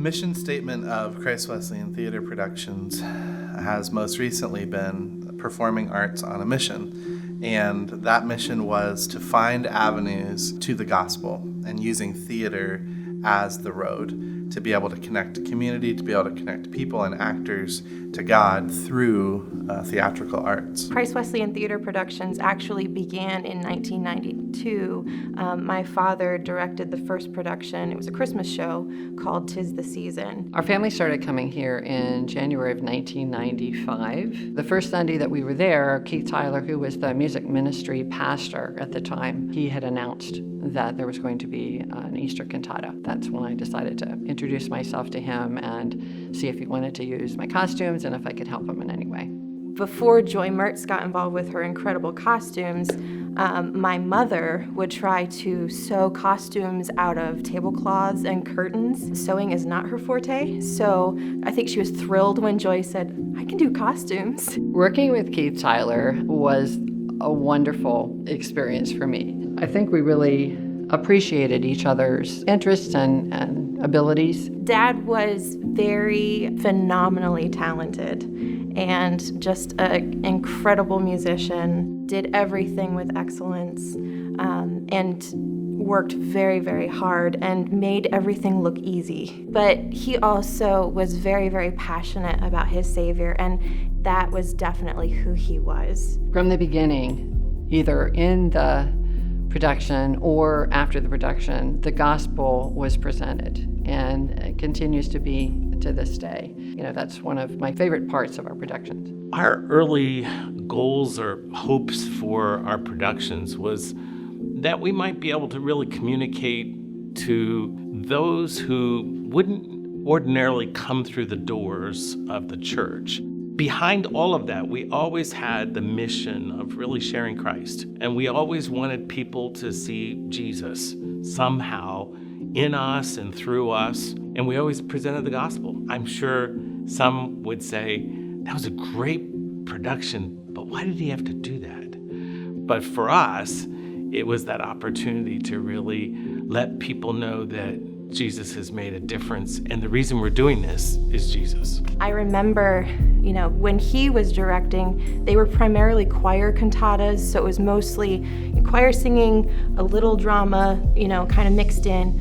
mission statement of Christ Wesleyan Theater Productions has most recently been performing arts on a mission. And that mission was to find avenues to the gospel and using theater as the road to be able to connect the community, to be able to connect people and actors to God through theatrical arts. Christ Wesleyan Theater Productions actually began in 1992. My father directed the first production. It was a Christmas show called 'Tis the Season. Our family started coming here in January of 1995. The first Sunday that we were there, Keith Tyler, who was the music ministry pastor at the time, he had announced that there was going to be an Easter cantata. That's when I decided to introduce myself to him and see if he wanted to use my costumes and if I could help him in any way. Before Joy Mertz got involved with her incredible costumes, my mother would try to sew costumes out of tablecloths and curtains. Sewing is not her forte, so I think she was thrilled when Joy said, "I can do costumes." Working with Keith Tyler was a wonderful experience for me. I think we really appreciated each other's interests and abilities. Dad was very phenomenally talented and just an incredible musician, did everything with excellence, and worked very, very hard and made everything look easy. But he also was very, very passionate about his Savior, and that was definitely who he was. From the beginning, either in the production or after the production, the gospel was presented, and it continues to be to this day. You know, that's one of my favorite parts of our productions. Our early goals or hopes for our productions was that we might be able to really communicate to those who wouldn't ordinarily come through the doors of the church. Behind all of that, we always had the mission of really sharing Christ. And we always wanted people to see Jesus somehow in us and through us. And we always presented the gospel. I'm sure some would say, that was a great production, but why did he have to do that? But for us, it was that opportunity to really let people know that Jesus has made a difference, and the reason we're doing this is Jesus. I remember, when he was directing, they were primarily choir cantatas, so it was mostly choir singing, a little drama, kind of mixed in.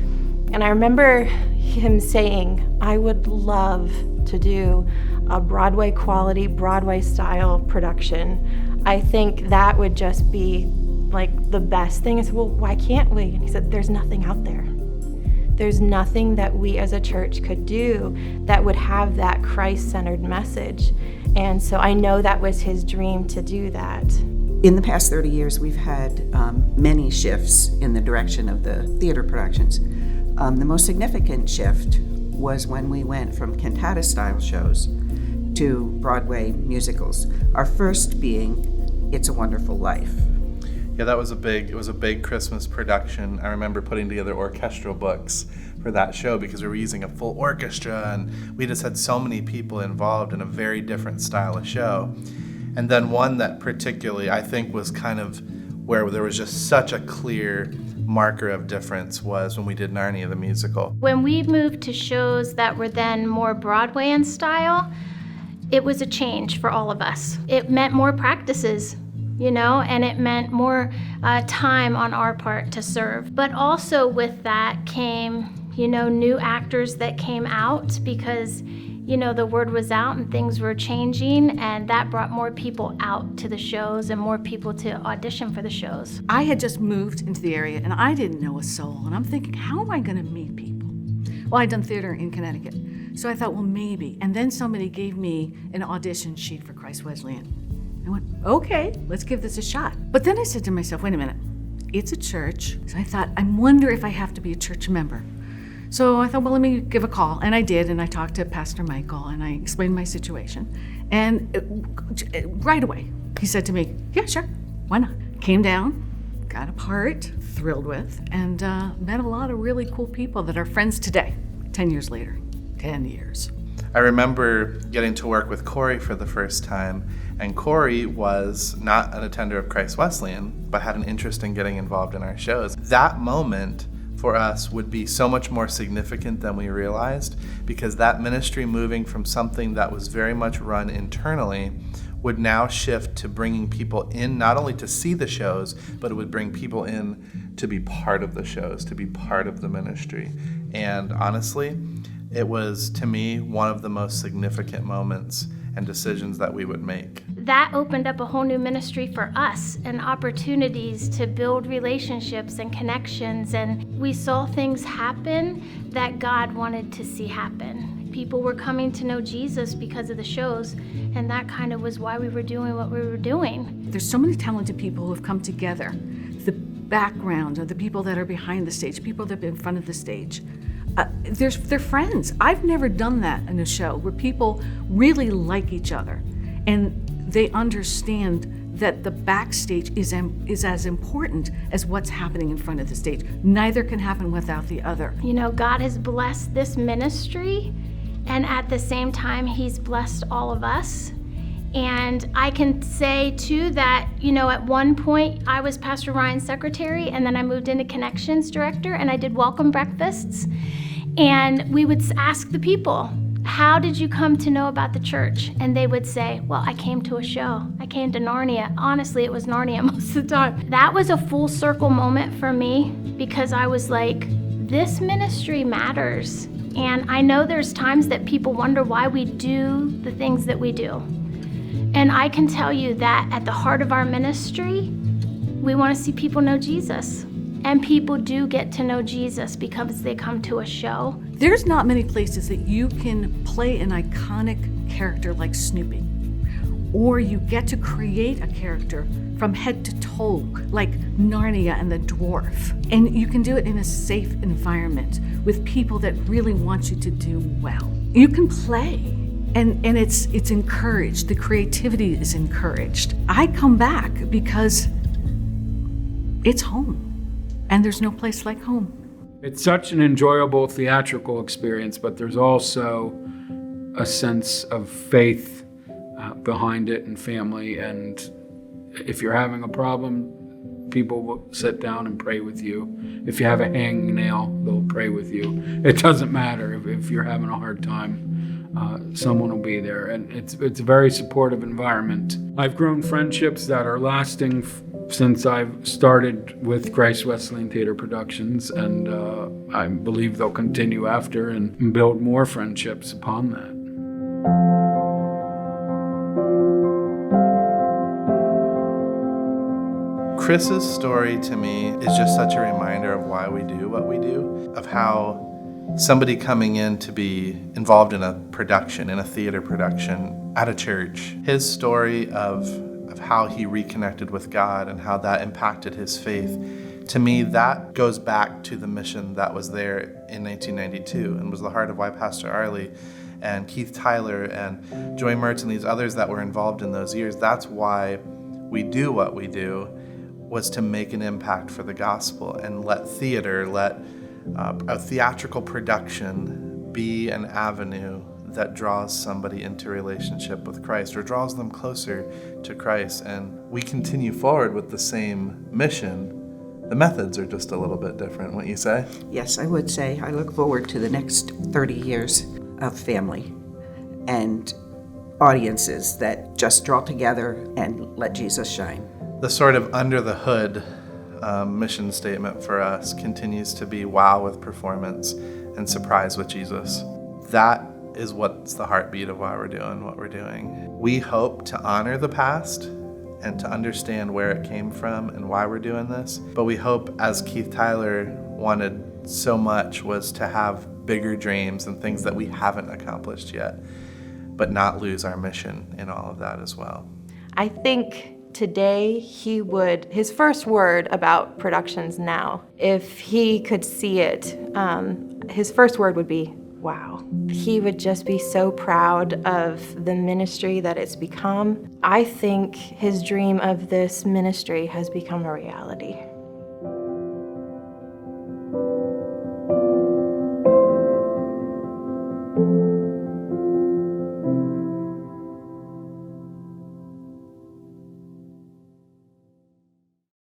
And I remember him saying, I would love to do a Broadway quality, Broadway style production. I think that would just be like the best thing. I said, well, why can't we? And he said, there's nothing out there. There's nothing that we as a church could do that would have that Christ-centered message. And so I know that was his dream to do that. In the past 30 years, we've had many shifts in the direction of the theater productions. The most significant shift was when we went from cantata-style shows to Broadway musicals. Our first being It's a Wonderful Life. Yeah, it was a big Christmas production. I remember putting together orchestral books for that show because we were using a full orchestra, and we just had so many people involved in a very different style of show. And then one that particularly I think was kind of where there was just such a clear marker of difference was when we did Narnia the musical. When we moved to shows that were then more Broadway in style, it was a change for all of us. It meant more practices, and it meant more time on our part to serve. But also with that came, new actors that came out because, the word was out and things were changing, and that brought more people out to the shows and more people to audition for the shows. I had just moved into the area and I didn't know a soul, and I'm thinking, how am I gonna meet people? Well, I'd done theater in Connecticut, so I thought, well, maybe. And then somebody gave me an audition sheet for Christ Wesleyan. I went, okay, let's give this a shot. But then I said to myself, wait a minute, it's a church. So I thought, I wonder if I have to be a church member. So I thought, well, let me give a call. And I did, and I talked to Pastor Michael, and I explained my situation. And right away, he said to me, yeah, sure, why not? Came down, got a part, thrilled with, and met a lot of really cool people that are friends today, 10 years later, 10 years. I remember getting to work with Corey for the first time, and Corey was not an attender of Christ Wesleyan, but had an interest in getting involved in our shows. That moment for us would be so much more significant than we realized, because that ministry moving from something that was very much run internally would now shift to bringing people in, not only to see the shows, but it would bring people in to be part of the shows, to be part of the ministry. And honestly, it was, to me, one of the most significant moments and decisions that we would make. That opened up a whole new ministry for us and opportunities to build relationships and connections. And we saw things happen that God wanted to see happen. People were coming to know Jesus because of the shows, and that kind of was why we were doing what we were doing. There's so many talented people who have come together. The background of the people that are behind the stage, people that are in front of the stage. They're friends. I've never done that in a show where people really like each other and they understand that the backstage is as important as what's happening in front of the stage. Neither can happen without the other. You know, God has blessed this ministry, and at the same time, He's blessed all of us. And I can say too that, you know, at one point I was Pastor Ryan's secretary, and then I moved into Connections director, and I did welcome breakfasts. And we would ask the people, how did you come to know about the church? And they would say, well, I came to a show. I came to Narnia. Honestly, it was Narnia most of the time. That was a full circle moment for me, because I was like, this ministry matters. And I know there's times that people wonder why we do the things that we do. And I can tell you that at the heart of our ministry, we want to see people know Jesus. And people do get to know Jesus because they come to a show. There's not many places that you can play an iconic character like Snoopy, or you get to create a character from head to toe like Narnia and the dwarf. And you can do it in a safe environment with people that really want you to do well. You can play, and it's encouraged. The creativity is encouraged. I come back because it's home. And there's no place like home. It's such an enjoyable theatrical experience, but there's also a sense of faith behind it and family. And if you're having a problem, people will sit down and pray with you. If you have a hangnail, they'll pray with you. It doesn't matter if you're having a hard time. Someone will be there. And it's a very supportive environment. I've grown friendships that are lasting since I've started with Christ Wesleyan Theater Productions, and I believe they'll continue after and build more friendships upon that. Chris's story to me is just such a reminder of why we do what we do, of how somebody coming in to be involved in a production, in a theater production at a church, his story of how he reconnected with God and how that impacted his faith, to me, that goes back to the mission that was there in 1992 and was the heart of why Pastor Arlie and Keith Tyler and Joy Mertz and these others that were involved in those years, that's why we do what we do, was to make an impact for the gospel and let theater, let a theatrical production be an avenue that draws somebody into relationship with Christ or draws them closer to Christ. And we continue forward with the same mission. The methods are just a little bit different, wouldn't you say? Yes, I would say. I look forward to the next 30 years of family and audiences that just draw together and let Jesus shine. The sort of under the hood mission statement for us continues to be wow with performance and surprise with Jesus. That is what's the heartbeat of why we're doing what we're doing. We hope to honor the past and to understand where it came from and why we're doing this. But we hope, as Keith Tyler wanted so much, was to have bigger dreams and things that we haven't accomplished yet, but not lose our mission in all of that as well. I think today his first word about productions now, if he could see it, his first word would be, wow. He would just be so proud of the ministry that it's become. I think his dream of this ministry has become a reality.